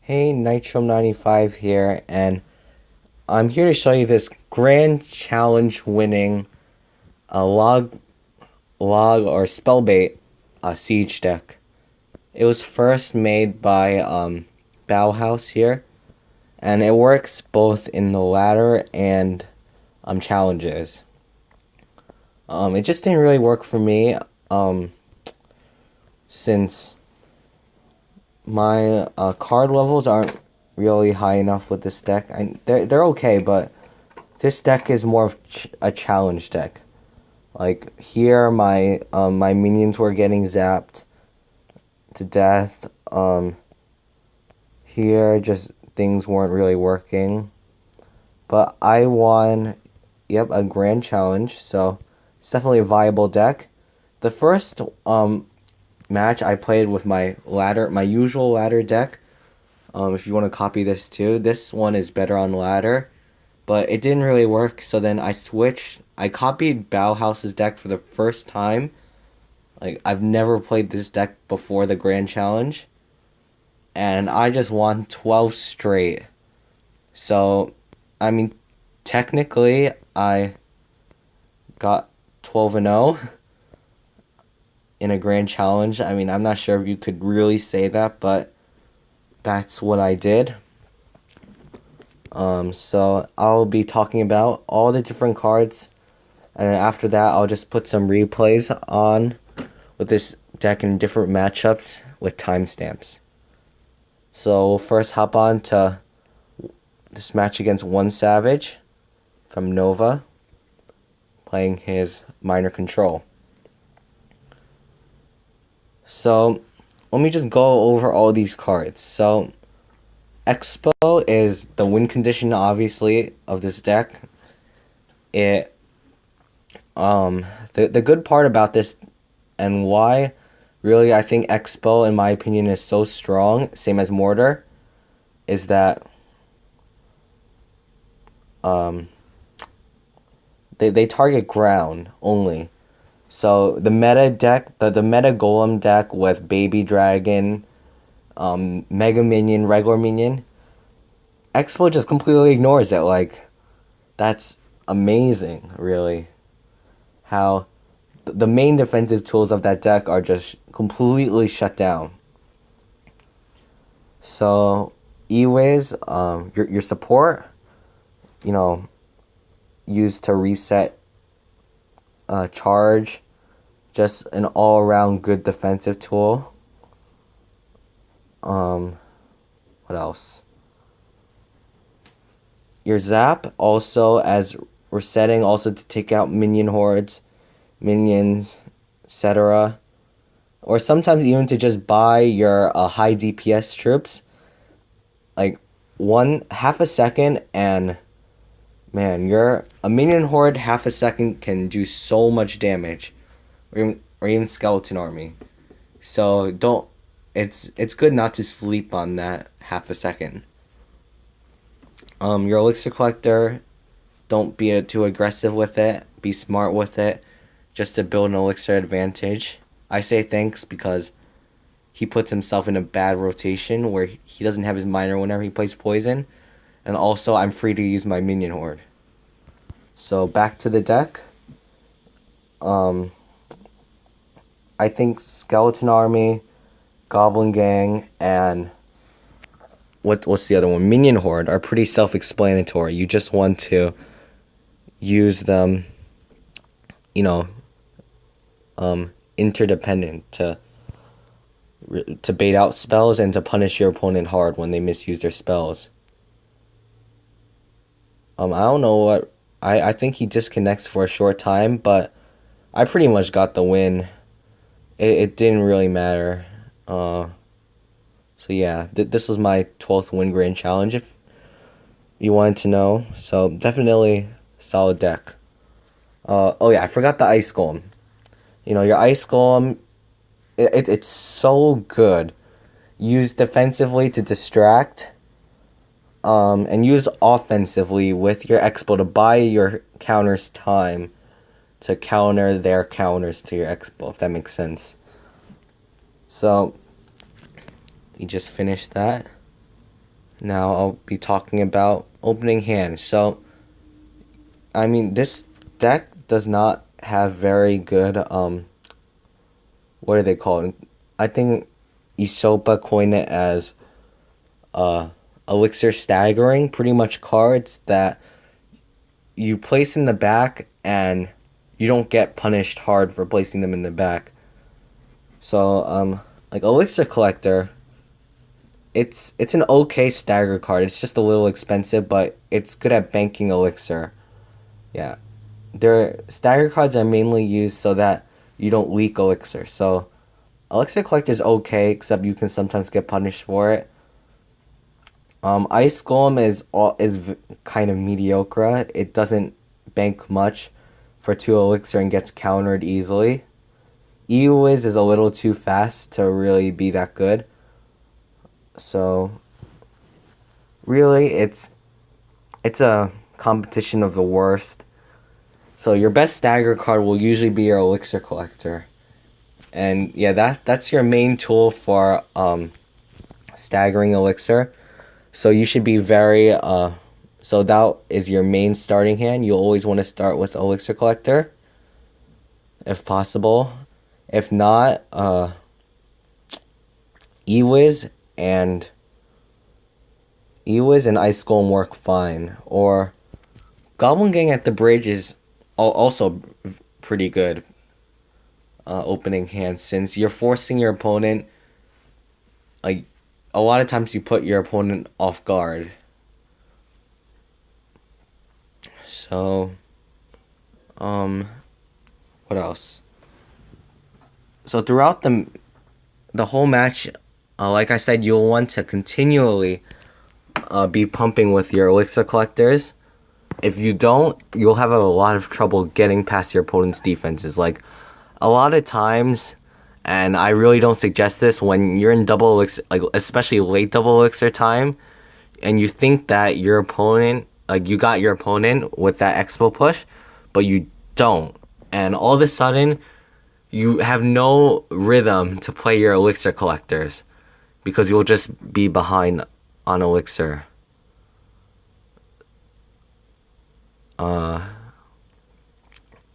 Hey, Nitro95 here, and I'm here to show you this grand challenge winning log or spellbait siege deck. It was first made by Bauhaus here, and it works both in the ladder and challenges. It just didn't really work for me since my card levels aren't really high enough with this deck. They're okay, but this deck is more of a challenge deck. Like here, my minions were getting zapped to death. Here, just things weren't really working. But I won, yep, a grand challenge. So it's definitely a viable deck. The first match I played with my usual ladder deck. If you want to copy this too, this one is better on ladder, but it didn't really work. So then I switched. I copied Bauhaus's deck for the first time. Like, I've never played this deck before the Grand Challenge, and I just won 12 straight. So, I mean, technically I got 12-0 in a Grand Challenge. I mean, I'm not sure if you could really say that, but that's what I did. So I'll be talking about all the different cards, and after that I'll just put some replays on with this deck in different matchups with timestamps. So we'll first hop on to this match against One Savage from Nova, playing his Minor Control. So let me just go over all these cards. So Xbow is the win condition, obviously, of this deck. The good part about this, and why really I think Xbow, in my opinion, is so strong, same as Mortar, is that they target ground only. So the meta deck, the meta Golem deck with Baby Dragon, Mega Minion, regular Minion, Xbow just completely ignores it. Like, that's amazing, really. How the main defensive tools of that deck are just completely shut down. So, E-Ways, your support, used to reset charge, just an all-around good defensive tool. What else? Your Zap also as resetting, also to take out minion hordes, minions, etc. Or sometimes even to just buy your high DPS troops. Like half a second, and man, a minion horde half a second can do so much damage. Or even skeleton army. So it's good not to sleep on that half a second. Your elixir collector, don't be too aggressive with it. Be smart with it, just to build an elixir advantage. I say thanks because he puts himself in a bad rotation where he doesn't have his minor whenever he plays poison, and also I'm free to use my minion horde. So back to the deck. I think Skeleton Army, Goblin Gang, and what's the other one? Minion Horde are pretty self-explanatory. You just want to use them, interdependent to bait out spells and to punish your opponent hard when they misuse their spells. I don't know what I think he disconnects for a short time, but I pretty much got the win. It didn't really matter. So yeah, this was my 12th win grand challenge, if you wanted to know. So definitely solid deck. Oh yeah, I forgot the Ice Golem. Your Ice Golem, it's so good. Use defensively to distract, and use offensively with your Xbow to buy your counters time to counter their counters to your Xbow, if that makes sense. So, you just finished that. now I'll be talking about opening hand. So, I mean, this deck does not have very good, what are they called? I think Isopa coined it as, elixir staggering, pretty much cards that you place in the back and you don't get punished hard for placing them in the back. So, like Elixir Collector, it's an okay stagger card. It's just a little expensive, but it's good at banking elixir. Yeah. Their stagger cards are mainly used so that you don't leak elixir. So, Elixir Collector is okay, except you can sometimes get punished for it. Ice Golem is kind of mediocre. It doesn't bank much for 2 elixir and gets countered easily. Ewiz is a little too fast to really be that good. So really it's a competition of the worst. So your best stagger card will usually be your Elixir Collector. And yeah, that's your main tool for staggering elixir. So you should be very so that is your main starting hand. You'll always want to start with Elixir Collector if possible. If not, Ewiz and Ice Golem work fine. Or Goblin Gang at the Bridge is also pretty good opening hand, since you're forcing your opponent, like a lot of times you put your opponent off guard. So what else? So throughout the whole match, like I said, you'll want to continually be pumping with your elixir collectors. If you don't, you'll have a lot of trouble getting past your opponent's defenses. Like, a lot of times, and I really don't suggest this, when you're in double elixir, like especially late double elixir time, and you think that your opponent, like you got your opponent with that Xbow push, but you don't. And all of a sudden, you have no rhythm to play your elixir collectors because you'll just be behind on elixir.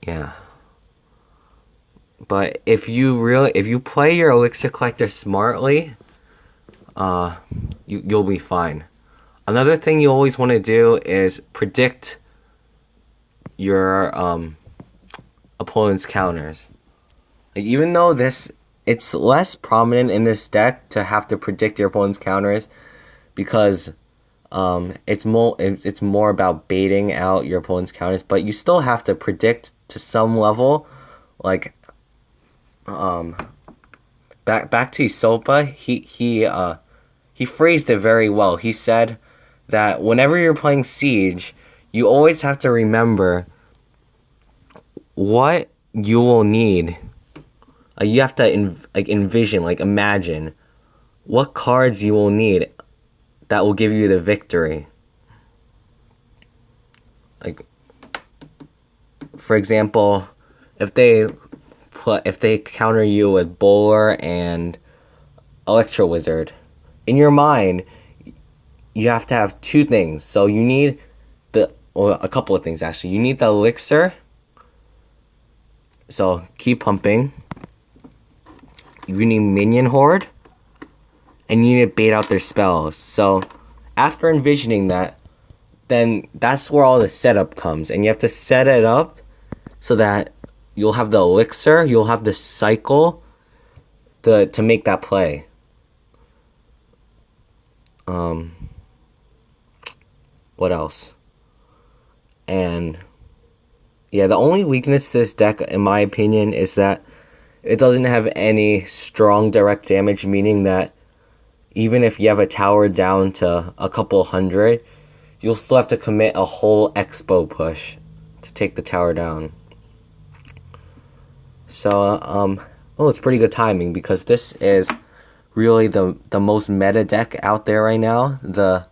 Yeah. But if you play your elixir collector smartly, you'll be fine. Another thing you always want to do is predict your opponent's counters. Like, even though it's less prominent in this deck to have to predict your opponent's counters, because it's more about baiting out your opponent's counters, but you still have to predict to some level. Like, back to Isopa, he phrased it very well. He said that whenever you're playing Siege, you always have to remember what you will need. You have to envision, imagine what cards you will need that will give you the victory. Like, for example, if they counter you with Bowler and Electro Wizard, in your mind, you have to have two things. So you need a couple of things actually. You need the elixir. So keep pumping. You need Minion Horde, and you need to bait out their spells. So after envisioning that, then that's where all the setup comes, and you have to set it up so that you'll have the elixir, you'll have the cycle to make that play. What else? And yeah, the only weakness to this deck, in my opinion, is that it doesn't have any strong direct damage, meaning that even if you have a tower down to a couple hundred, you'll still have to commit a whole Xbow push to take the tower down. So, it's pretty good timing, because this is really the most meta deck out there right now, the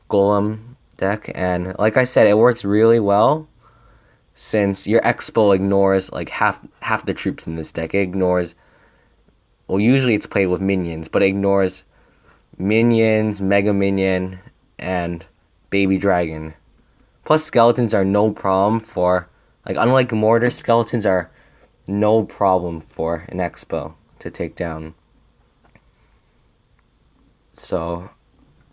Golem deck. And like I said, it works really well, since your Xbow ignores half the troops in this deck. It ignores, well, usually it's played with minions, but it ignores minions, Mega Minion, and baby dragon. Plus skeletons are no problem for, like, unlike mortar, skeletons are no problem for an Xbow to take down. So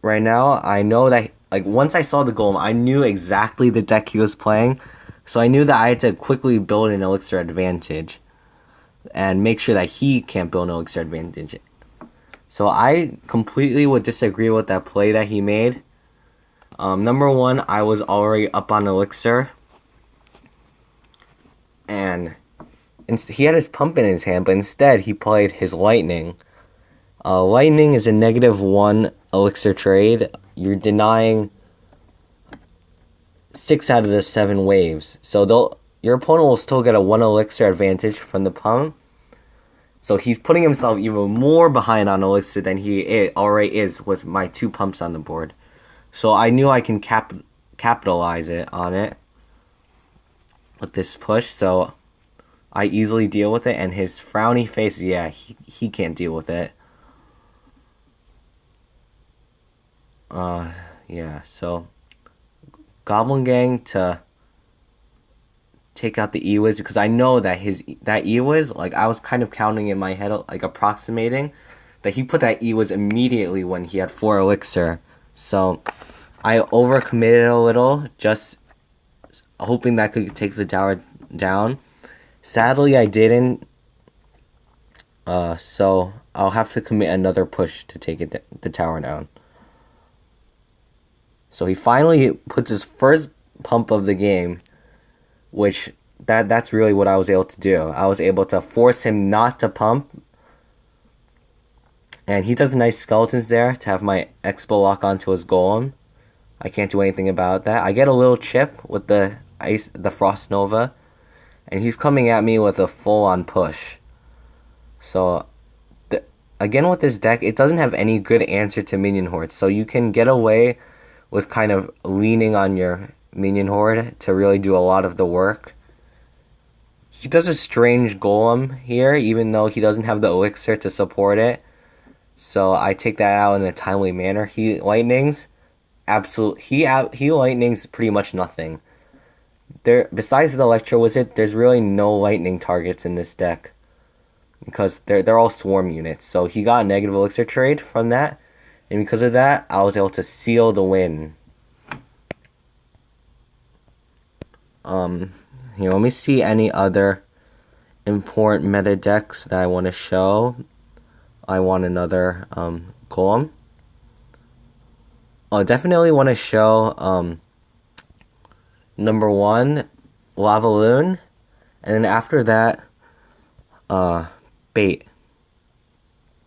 right now I know that, like, once I saw the golem, I knew exactly the deck he was playing. So I knew that I had to quickly build an elixir advantage and make sure that he can't build an elixir advantage. So I completely would disagree with that play that he made. Number one, I was already up on elixir, and he had his pump in his hand, but instead he played his lightning. Lightning is a -1 elixir trade. You're denying 6 out of the 7 waves, so your opponent will still get a 1 elixir advantage from the pump. So he's putting himself even more behind on elixir than he already is with my 2 pumps on the board. So I knew I can capitalize on it with this push. So I easily deal with it, and his frowny face, yeah, he can't deal with it. Yeah, so Goblin Gang to take out the Ewiz, because I know that that Ewiz, like, I was kind of counting in my head, like, approximating that he put that Ewiz immediately when he had 4 elixir. So I overcommitted a little, just hoping that I could take the tower down. Sadly, I didn't. So I'll have to commit another push to take the tower down. So he finally puts his first pump of the game, which that's really what I was able to do. I was able to force him not to pump. And he does nice skeletons there to have my Xbow lock onto his golem. I can't do anything about that. I get a little chip with the Frost Nova, and he's coming at me with a full-on push. So again, with this deck, it doesn't have any good answer to minion hordes. So you can get away with kind of leaning on your minion horde to really do a lot of the work. He does a strange golem here, even though he doesn't have the elixir to support it. So I take that out in a timely manner. He lightnings pretty much nothing. Besides the Electro Wizard, there's really no lightning targets in this deck, because they're all swarm units. So he got a negative elixir trade from that, and because of that, I was able to seal the win. Here, let me see any other important meta decks that I want to show. I want another golem. I definitely want to show number 1, Lavahound, and then after that, Bait.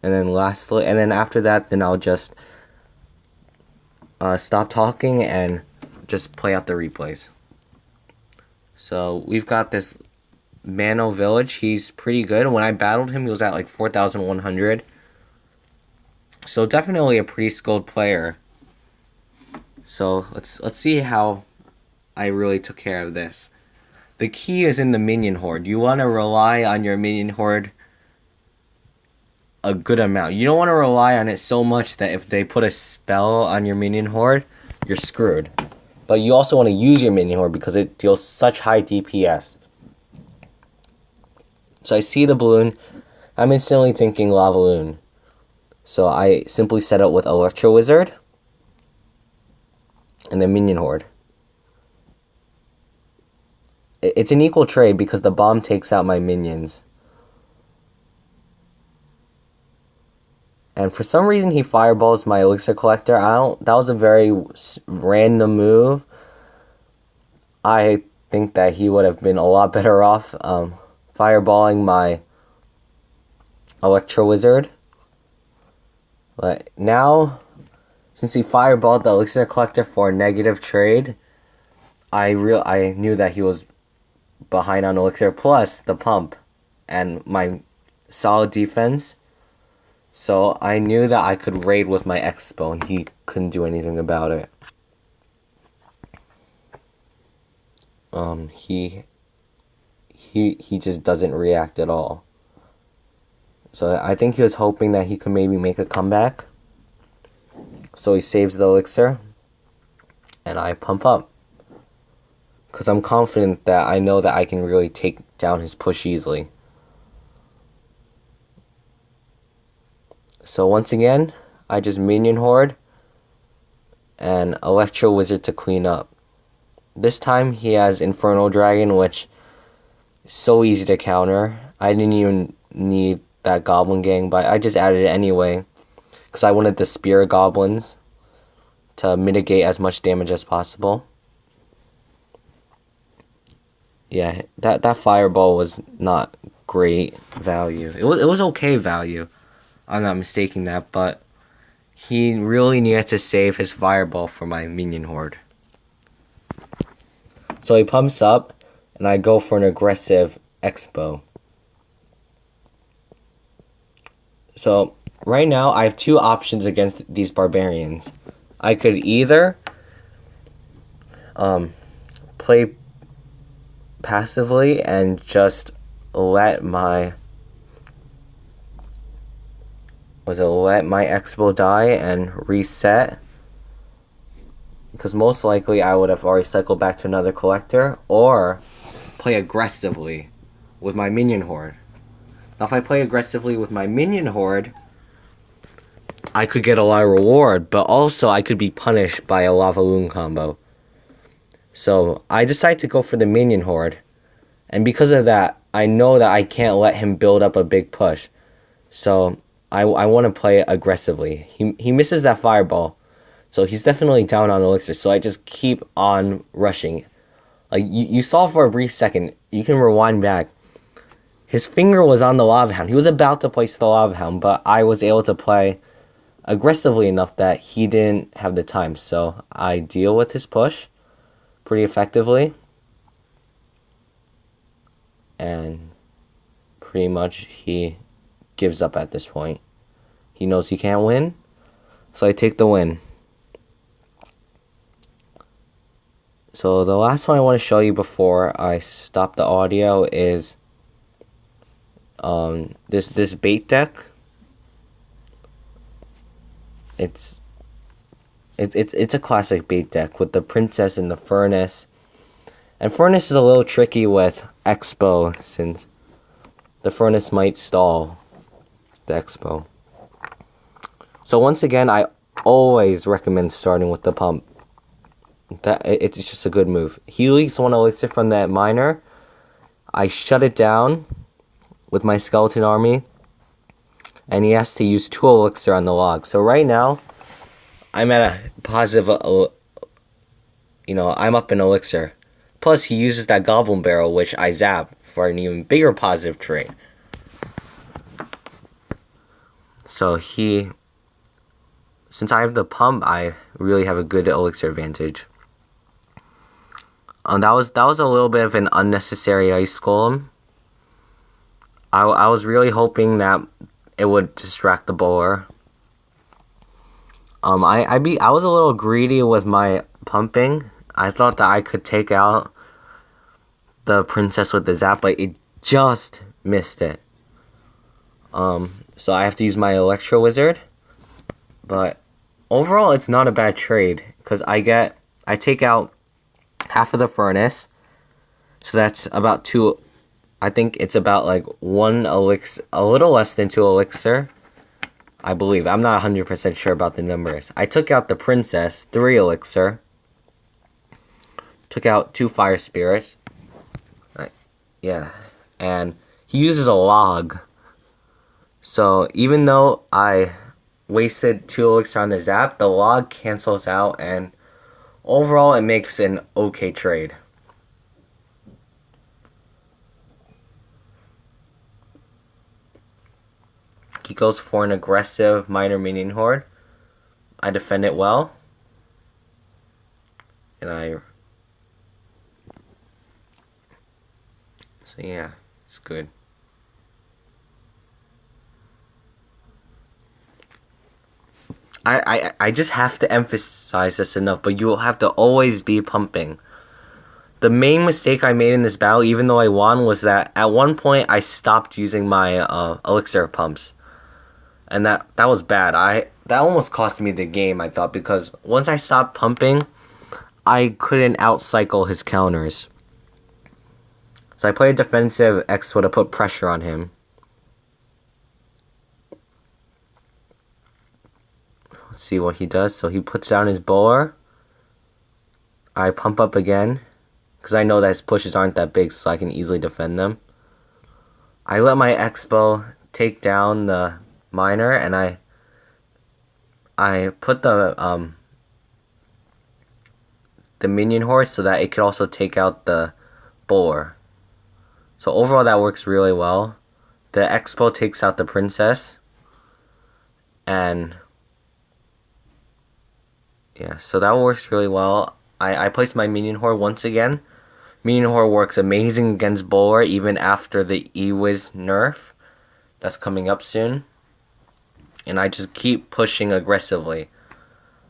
And then after that, then I'll just stop talking and just play out the replays. So we've got this Mano Village. He's pretty good. When I battled him, he was at like 4,100. So definitely a pretty skilled player. So let's see how I really took care of this. The key is in the minion horde. You want to rely on your minion horde a good amount. You don't want to rely on it so much that if they put a spell on your minion horde, you're screwed. But you also want to use your minion horde because it deals such high DPS. So I see the balloon. I'm instantly thinking Lavahound. So I simply set up with Electro Wizard and then minion horde. It's an equal trade because the bomb takes out my minions. And for some reason he fireballs my elixir collector. That was a very random move. I think that he would have been a lot better off fireballing my Electro Wizard. But now, since he fireballed the elixir collector for a negative trade, I knew that he was behind on elixir plus the pump and my solid defense. So I knew that I could raid with my Xbow and he couldn't do anything about it. He just doesn't react at all. So I think he was hoping that he could maybe make a comeback. So he saves the elixir. and I pump up. Because I'm confident that I know that I can really take down his push easily. So once again, I just minion horde and Electro Wizard to clean up. This time he has Infernal Dragon, which is so easy to counter. I didn't even need that Goblin Gang, but I just added it anyway. Because I wanted the Spirit Goblins to mitigate as much damage as possible. Yeah, that Fireball was not great value. It was okay value. I'm not mistaking that, but he really needed to save his Fireball for my minion horde. So he pumps up, and I go for an aggressive Xbow. So right now, I have two options against these barbarians. I could either play passively and just let my Xbow die and reset, because most likely I would have already cycled back to another collector, or play aggressively with my minion horde. Now if I play aggressively with my minion horde, I could get a lot of reward, but also I could be punished by a Lavahound combo. So I decide to go for the minion horde, and because of that, I know that I can't let him build up a big push. So I want to play aggressively. He misses that Fireball, so he's definitely down on elixir. So I just keep on rushing. Like you saw for a brief second, you can rewind back. His finger was on the Lavahound. He was about to place the Lavahound, but I was able to play aggressively enough that he didn't have the time. So I deal with his push pretty effectively. And pretty much he gives up at this point. He knows he can't win, so I take the win. So the last one I want to show you before I stop the audio is this bait deck. It's a classic bait deck with the Princess and the Furnace. And Furnace is a little tricky with Xbow, since the Furnace might stall the Xbow. So once again, I always recommend starting with the pump. It's just a good move. He leaks one elixir from that miner. I shut it down with my skeleton army, and he has to use 2 elixir on the log. So right now, I'm at a positive, I'm up in elixir. Plus, he uses that Goblin Barrel, which I zap for an even bigger positive trade. So since I have the pump, I really have a good elixir advantage. That was a little bit of an unnecessary ice golem. I was really hoping that it would distract the bowler. I was a little greedy with my pumping. I thought that I could take out the Princess with the zap, but it just missed it. So I have to use my Electro Wizard. But overall, it's not a bad trade, because I take out half of the Furnace. So that's about 2. I think it's about like 1 elixir, a little less than 2 elixir, I believe. I'm not 100% sure about the numbers. I took out the Princess, 3 elixir. Took out 2 fire spirits. Yeah. And he uses a log. So even though I wasted 2 elixir on the zap, the log cancels out, and overall it makes an okay trade. He goes for an aggressive minor minion horde. I defend it well. And so yeah, it's good. I just have to emphasize this enough, but you will have to always be pumping. The main mistake I made in this battle, even though I won, was that at one point I stopped using my elixir pumps. And that was bad. That almost cost me the game, I thought, because once I stopped pumping, I couldn't outcycle his counters. So I played defensive Xbow to put pressure on him. Let's see what he does. So he puts down his bowler. I pump up again, because I know that his pushes aren't that big, so I can easily defend them. I let my Xbow take down the miner, and I put the minion horse so that it could also take out the bowler. So overall that works really well. The Xbow takes out the princess. And yeah, so that works really well. I placed my minion horde once again. Minion horde works amazing against bowler even after the E-Wiz nerf that's coming up soon. And I just keep pushing aggressively,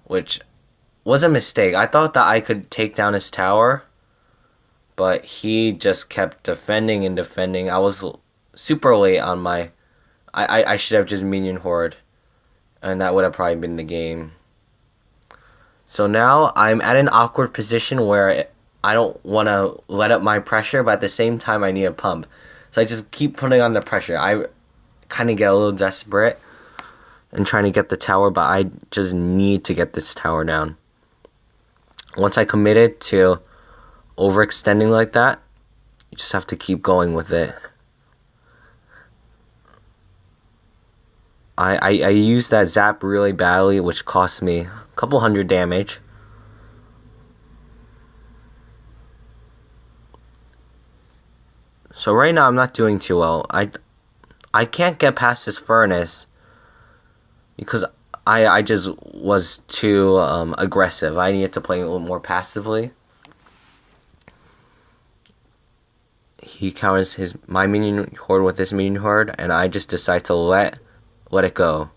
which was a mistake. I thought that I could take down his tower, but he just kept defending and defending. I was super late on my... I should have just minion horde, and that would have probably been the game. So now I'm at an awkward position where I don't want to let up my pressure, but at the same time I need a pump. So I just keep putting on the pressure. I kind of get a little desperate and trying to get the tower, but I just need to get this tower down. Once I committed to overextending like that, you just have to keep going with it. I used that zap really badly, which cost me a couple hundred damage. So right now I'm not doing too well. I can't get past this furnace because I just was too aggressive. I needed to play a little more passively. He counters my minion horde with this minion horde, and I just decide to let it go.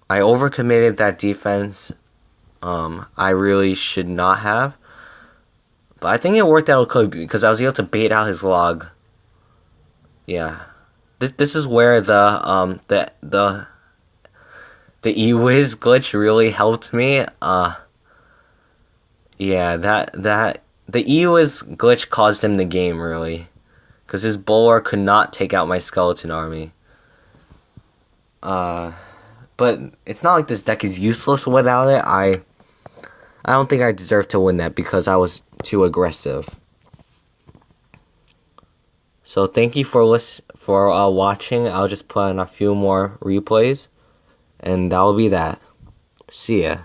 I overcommitted that defense. I really should not have. But I think it worked out okay because I was able to bait out his log. Yeah. This is where the E-Wiz glitch really helped me. Yeah, the E-Wiz glitch caused him the game, really. Because his bowler could not take out my skeleton army. But it's not like this deck is useless without it. I don't think I deserve to win that because I was too aggressive. So thank you for watching. I'll just put in a few more replays, and that'll be that. See ya.